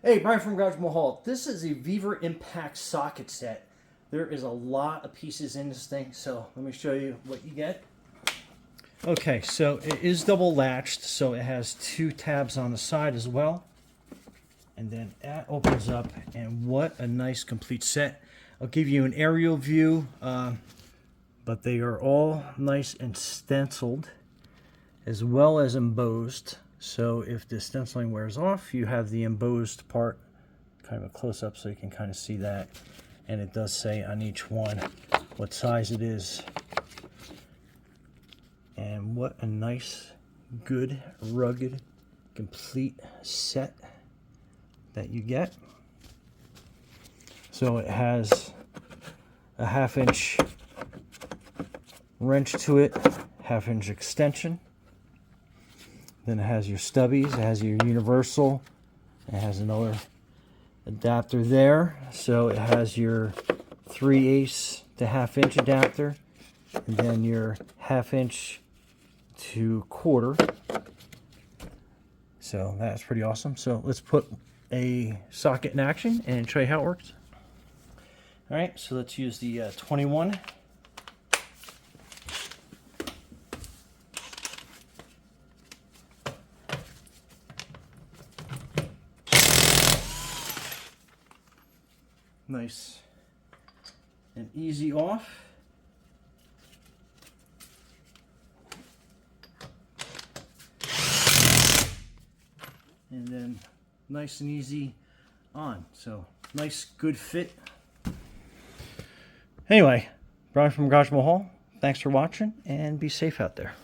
Hey, Brian from GarageMahal. This is a VEVOR impact socket set. There is a lot of pieces in this thing, so let me show you what you get. Okay, so it is double latched, so it has two tabs on the side as well. And then that opens up, and what a nice complete set. I'll give you an aerial view, but they are all nice and stenciled as well as embossed. So if the stenciling wears off, you have the embossed part, kind of a close-up so you can kind of see that. And it does say on each one what size it is. And what a nice, good, rugged, complete set that you get. So it has a 1/2 inch wrench to it, 1/2 inch extension. Then it has your stubbies, it has your universal, it has another adapter there. So it has your 3/8 to 1/2 inch adapter, and then your 1/2 inch to 1/4. So that's pretty awesome. So let's put a socket in action and show you how it works. All right, so let's use the 21. Nice and easy off. And then nice and easy on. So nice, good fit. Anyway, Brian from GarageMahal, thanks for watching and be safe out there.